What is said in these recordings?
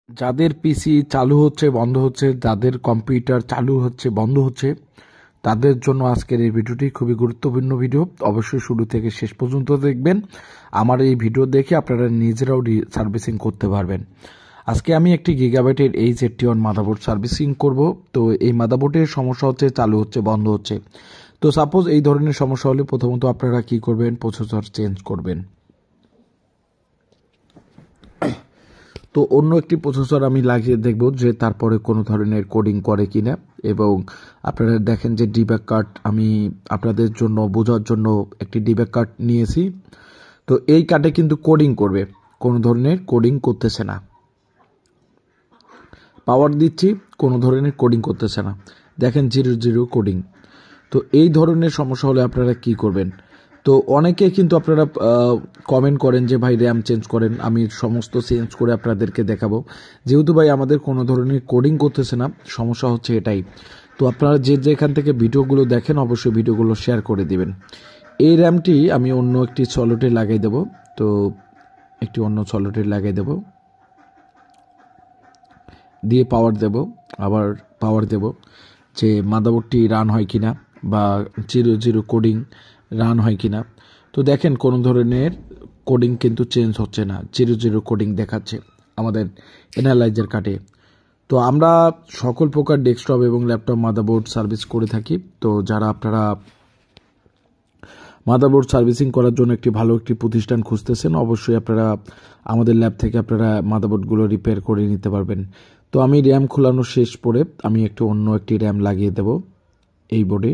যাদের পিসি চালু হচ্ছে বন্ধ হচ্ছে, যাদের কম্পিউটার চালু হচ্ছে বন্ধ হচ্ছে, তাদের জন্য আজকের এই ভিডিওটি খুবই গুরুত্বপূর্ণ ভিডিও। অবশ্যই শুরু থেকে শেষ পর্যন্ত দেখবেন। আমার এই ভিডিও দেখে আপনারা নিজেরাও সার্ভিসিং করতে পারবেন। আজকে আমি একটি গিগাবাইটের H81 মাদারবোর্ড সার্ভিসিং করব। তো এই মাদারবোর্ডের সমস্যা হচ্ছে চালু হচ্ছে বন্ধ হচ্ছে। তো সাপোজ এই ধরনের সমস্যা হলে প্রথমত আপনারা কি করবেন, প্রসেসর চেঞ্জ করবেন। তো অন্য একটি প্রসেসর আমি লাগিয়ে দেখব যে তারপরে কোনো ধরনের কোডিং করে কিনা, এবং আপনারা দেখেন যে ডিব্যাগ কার্ড আমি আপনাদের জন্য বোঝার জন্য একটি ডিব্যাগ কার্ড নিয়েছি। তো এই কার্ডে কিন্তু কোডিং করবে, কোনো ধরনের কোডিং করতেছে না। পাওয়ার দিচ্ছি, কোনো ধরনের কোডিং করতেছে না, দেখেন 0 কোডিং। তো এই ধরনের সমস্যা হলে আপনারা কি করবেন? তো অনেকে কিন্তু আপনারা কমেন্ট করেন যে ভাই র্যাম চেঞ্জ করেন, আমি সমস্ত চেঞ্জ করে আপনাদেরকে দেখাবো। যেহেতু ভাই আমাদের কোনো ধরনের কোডিং করতেছে না, সমস্যা হচ্ছে এটাই। তো আপনারা যেখান থেকে ভিডিওগুলো দেখেন অবশ্যই ভিডিওগুলো শেয়ার করে দিবেন। এই র্যামটি আমি অন্য একটি সলিডে লাগাই দেব। তো একটি অন্য সলিডে লাগাই দেব, দিয়ে পাওয়ার দেব, আবার পাওয়ার দেব যে মাদারবোর্ডটি রান হয় কিনা বা 0 কোডিং রান হয় কিনা। তো দেখেন কোনো ধরনের কোডিং কিন্তু চেঞ্জ হচ্ছে না, 0 কোডিং দেখাচ্ছে আমাদের অ্যানালাইজার কার্ডে। তো আমরা সকল প্রকার ডেস্কটপ এবং ল্যাপটপ মাদারবোর্ড সার্ভিস করে থাকি। তো যারা আপনারা মাদারবোর্ড সার্ভিসিং করার জন্য ভালো একটি প্রতিষ্ঠান খুঁজতেছেন, অবশ্যই আপনারা আমাদের ল্যাব থেকে আপনারা মাদারবোর্ডগুলো রিপেয়ার করে নিতে পারবেন। তো আমি র্যাম খোলানো শেষ পরে আমি অন্য একটি র্যাম লাগিয়ে দেব এই বোর্ডে,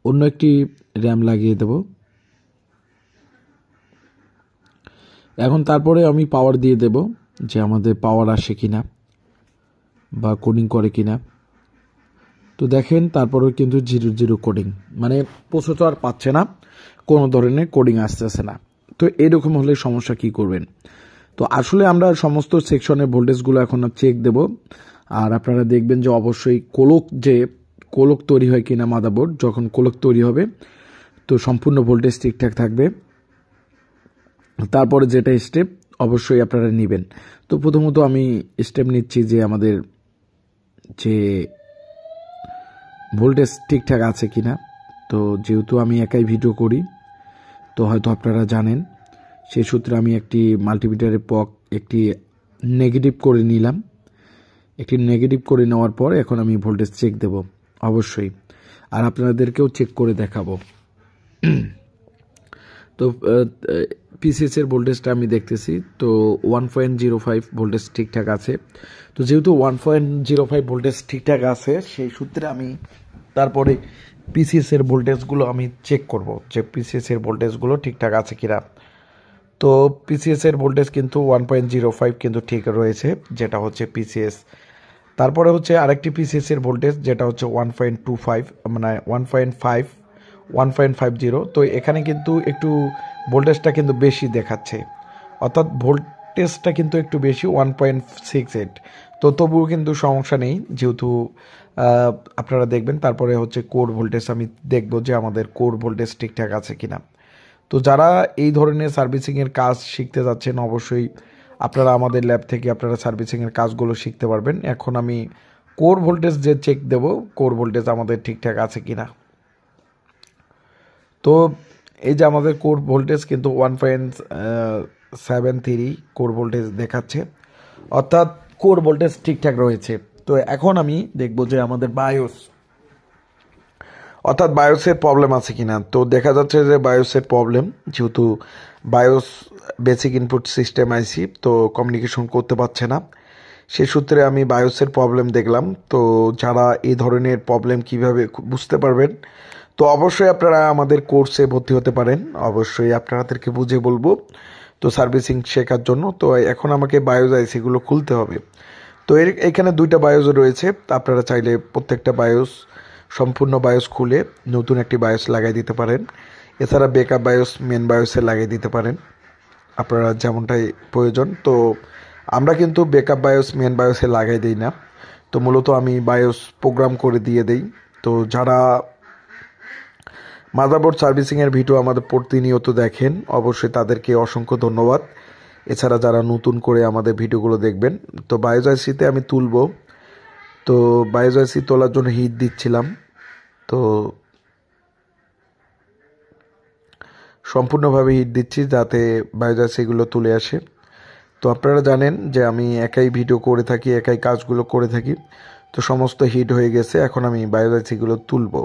অন্য একটি র্যাম লাগিয়ে দেব। এখন তারপরে আমি পাওয়ার দিয়ে দেব যে আমাদের পাওয়ার আসে কিনা বা কোডিং করে কিনা। তো দেখেন তারপরেও কিন্তু 0 কোডিং, মানে প্রসেসর পাচ্ছে না, কোনো ধরনের কোডিং আসতেছে না। তো এরকম হলে সমস্যা কি করবেন? তো আসলে আমরা সমস্ত সেকশনের ভোল্টেজগুলো এখন চেক দেব। আর আপনারা দেখবেন যে অবশ্যই কোলক তৈরি হয় কিনা মাদারবোর্ড, যখন কোলক তৈরি হবে তো সম্পূর্ণ ভোল্টেজ ঠিকঠাক থাকবে। তারপরে যেটা স্টেপ অবশ্যই আপনারা নেবেন। তো প্রথমত আমি স্টেপ নিচ্ছি যে আমাদের যে ভোল্টেজ ঠিকঠাক আছে কিনা। তো যেহেতু আমি একাই ভিডিও করি, তো হয়তো আপনারা জানেন, সেই সূত্রে আমি একটি মাল্টিমিটারের একটি নেগেটিভ করে নিলাম। একটি নেগেটিভ করে নেওয়ার পর এখন আমি ভোল্টেজ চেক দেব অবশ্যই, আর আপনাদেরকেও চেক করে দেখাবো। তো পিসিএস এর ভোল্টেজটা আমি দেখতেছি, তো 1.05 ভোল্টেজ ঠিকঠাক আছে। তো যেহেতু 1.05 ভোল্টেজ ঠিকঠাক আছে, সেই সূত্রে আমি তারপরে পিসিএস এর ভোল্টেজগুলো আমি চেক করব যে পিসিএস এর ভোল্টেজগুলো ঠিকঠাক আছে কিনা। তো পিসিএস এর ভোল্টেজ কিন্তু 1.05 কিন্তু ঠিক রয়েছে, যেটা হচ্ছে পিসিএস। তারপরে হচ্ছে আরেকটি পিসিএস এর ভোল্টেজ যেটা হচ্ছে 1.25, মানে 1.50। তো এখানে কিন্তু একটু ভোল্টেজটা কিন্তু বেশি দেখাচ্ছে, অর্থাৎ ভোল্টেজটা কিন্তু একটু বেশি 1.68। তো তবুও কিন্তু সমস্যা নেই, যেহেতু আপনারা দেখবেন। তারপরে হচ্ছে কোর ভোল্টেজ আমি দেখব যে আমাদের কোর ভোল্টেজ ঠিকঠাক আছে কিনা। তো যারা এই ধরনের সার্ভিসিংয়ের কাজ শিখতে যাচ্ছেন, অবশ্যই আপনারা আমাদের ল্যাব থেকে আপনারা সার্ভিসিংয়ের কাজগুলো শিখতে পারবেন। এখন আমি কোর ভোল্টেজ যে চেক দেব, কোর ভোল্টেজ আমাদের ঠিকঠাক আছে কিনা। তো এই যে আমাদের কোর ভোল্টেজ কিন্তু 1.73 কোর ভোল্টেজ দেখাচ্ছে, অর্থাৎ কোর ভোল্টেজ ঠিকঠাক রয়েছে। তো এখন আমি দেখব যে আমাদের অর্থাৎ বায়োসের প্রবলেম আছে কিনা। তো দেখা যাচ্ছে যে বায়োসের প্রবলেম, যেহেতু বায়োস বেসিক ইনপুট সিস্টেম আইসি, তো কমিউনিকেশন করতে পারছে না। সেই সূত্রে আমি বায়োসের প্রবলেম দেখলাম। তো যারা এই ধরনের প্রবলেম কিভাবে বুঝতে পারবেন, তো অবশ্যই আপনারা আমাদের কোর্সে ভর্তি হতে পারেন। অবশ্যই আপনাদেরকে বুঝে বলবো তো সার্ভিসিং শেখার জন্য। তো এখন আমাকে বায়োস আইসিগুলো খুলতে হবে। তো এখানে 2টা বায়োস রয়েছে, আপনারা চাইলে প্রত্যেকটা বায়োস সম্পূর্ণ বায়োস খুলে নতুন একটি বায়োস লাগাই দিতে পারেন। এছাড়া বেকআপ বায়োস মেন বায়োসে লাগিয়ে দিতে পারেন, আপনারা যেমনটাই প্রয়োজন। তো আমরা কিন্তু বেকআপ বায়োস মেন বায়োসে লাগাই দিই না, তো মূলত আমি বায়োস প্রোগ্রাম করে দিয়ে দেই। তো যারা মাদারবোর্ড সার্ভিসিংয়ের ভিডিও আমাদের প্রতিনিয়ত দেখেন, অবশ্যই তাদেরকে অসংখ্য ধন্যবাদ। এছাড়া যারা নতুন করে আমাদের ভিডিওগুলো দেখবেন। তো বায়োস আইসিতে আমি তুলবো, তো বায়োস আইসি তোলার জন্য হিট দিচ্ছিলাম। তো সম্পূর্ণভাবে হিট দিচ্ছি যাতে বায়োস আইসিগুলো তুলে আসে। তো আপনারা জানেন যে আমি একাই ভিডিও করে থাকি, একাই কাজগুলো করে থাকি। তো সমস্ত হিট হয়ে গেছে, এখন আমি বায়োস আইসিগুলো তুলবো।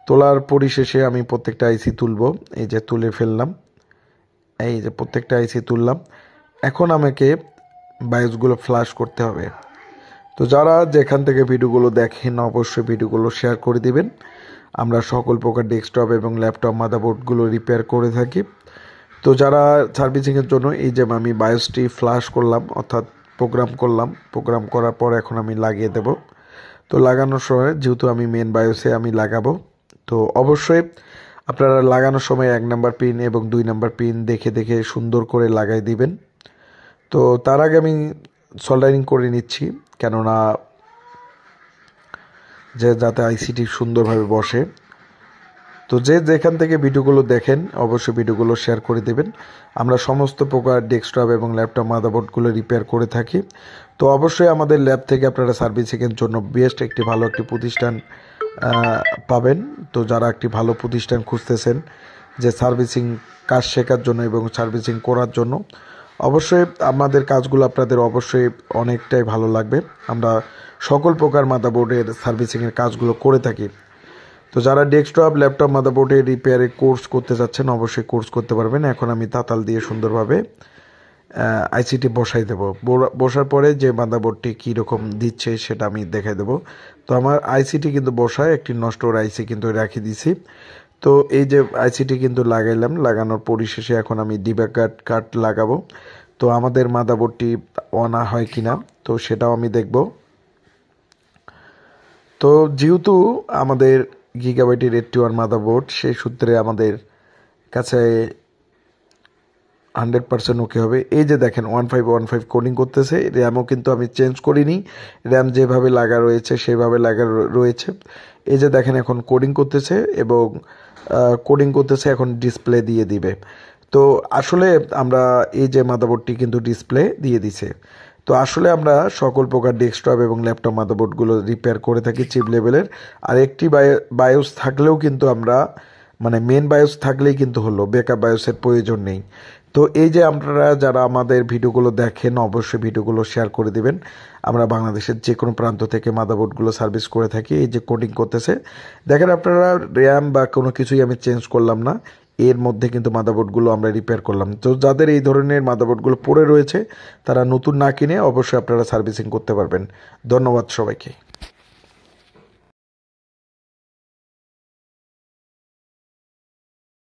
তোলার পরিশেষে আমি প্রত্যেকটা আইসি তুলবো। এই যে তুলে ফেললাম, এই যে প্রত্যেকটা আইসি তুললাম। এখন আমাকে বায়োসগুলো ফ্ল্যাশ করতে হবে। তো যারা যেখান থেকে ভিডিওগুলো দেখেন অবশ্যই ভিডিওগুলো শেয়ার করে দিবেন। আমরা সকল প্রকার ডেস্কটপ এবং ল্যাপটপ মাদারবোর্ডগুলো রিপেয়ার করে থাকি। তো যারা সার্ভিসিংয়ের জন্য এই যে আমি বায়োসটি ফ্ল্যাশ করলাম, অর্থাৎ প্রোগ্রাম করলাম, প্রোগ্রাম করার পর এখন আমি লাগিয়ে দেব। তো লাগানোর সময় যেহেতু আমি মেন বায়োসে আমি লাগাবো, তো অবশ্যই আপনারা লাগানোর সময় 1 নাম্বার পিন এবং 2 নাম্বার পিন দেখে দেখে সুন্দর করে লাগাই দিবেন। তো তার আগে আমি সোল্ডারিং করে নিচ্ছি, কেননা যাতে আইসিটি সুন্দরভাবে বসে। তো যেখান থেকে ভিডিওগুলো দেখেন অবশ্যই ভিডিওগুলো শেয়ার করে দেবেন। আমরা সমস্ত প্রকার ডেস্কটপ এবং ল্যাপটপ মাদারবোর্ডগুলো রিপেয়ার করে থাকি। তো অবশ্যই আমাদের ল্যাব থেকে আপনারা সার্ভিসিংয়ের জন্য বেস্ট একটি ভালো একটি প্রতিষ্ঠান পাবেন। তো যারা একটি ভালো প্রতিষ্ঠান খুঁজতেছেন যে সার্ভিসিং কাজ শেখার জন্য এবং সার্ভিসিং করার জন্য, অবশ্যই আমাদের কাজগুলো আপনাদের অবশ্যই অনেকটাই ভালো লাগবে। আমরা সকল প্রকার মাদারবোর্ডের সার্ভিসিংয়ের কাজগুলো করে থাকি। তো যারা ডেস্কটপ ল্যাপটপ মাদারবোর্ডের রিপেয়ারে কোর্স করতে যাচ্ছেন অবশ্যই কোর্স করতে পারবেন। এখন আমি তাতাল দিয়ে সুন্দরভাবে আইসিটি বসাই দেব। বসার পরে যে মাদারবোর্ডটি কীরকম দিচ্ছে সেটা আমি দেখাই দেব। তো আমার আইসিটি কিন্তু বসায় একটি নষ্ট আইসি কিন্তু রাখি দিছি। তো এই যে আইসিটি কিন্তু লাগাইলাম, লাগানোর পরিশেষে এখন আমি ডিব্যাগ কাট লাগাবো। তো আমাদের মাদারবোর্ডটি অনা হয় কিনা তো সেটাও আমি দেখব। তো যেহেতু আমাদের গিগাবাইটের 81 মাদারবোর্ড, সেই সূত্রে আমাদের কাছে 100% ওকে হবে। এই যে দেখেন 1515 কোডিং করতেছে, র্যামও কিন্তু আমি চেঞ্জ করিনি, র্যাম যেভাবে লাগা রয়েছে সেভাবে লাগা রয়েছে। এই যে দেখেন এখন কোডিং করতেছে এবং কোডিং করতেছে, এখন ডিসপ্লে দিয়ে দিবে। তো আসলে আমরা এই যে মাদারবোর্ডটি কিন্তু ডিসপ্লে দিয়ে দিছে। তো আসলে আমরা সকল প্রকার ডেস্কটপ এবং ল্যাপটপ মাদারবোর্ডগুলো রিপেয়ার করে থাকি চিপ লেভেলের। আর একটি বায়োস থাকলেও কিন্তু আমরা মানে মেন বায়োস থাকলেই কিন্তু হলো, ব্যাকআপ বায়োসের প্রয়োজন নেই। তো এই যে আপনারা যারা আমাদের ভিডিওগুলো দেখেন অবশ্যই ভিডিওগুলো শেয়ার করে দিবেন। আমরা বাংলাদেশের যে কোনো প্রান্ত থেকে মাদারবোর্ডগুলো সার্ভিস করে থাকি। এই যে কোডিং করতেছে দেখেন আপনারা, র্যাম বা কোনো কিছুই আমি চেঞ্জ করলাম না, এর মধ্যে কিন্তু মাদারবোর্ডগুলো আমরা রিপেয়ার করলাম। তো যাদের এই ধরনের মাদারবোর্ডগুলো পড়ে রয়েছে তারা নতুন না কিনে অবশ্যই আপনারা সার্ভিসিং করতে পারবেন। ধন্যবাদ সবাইকে।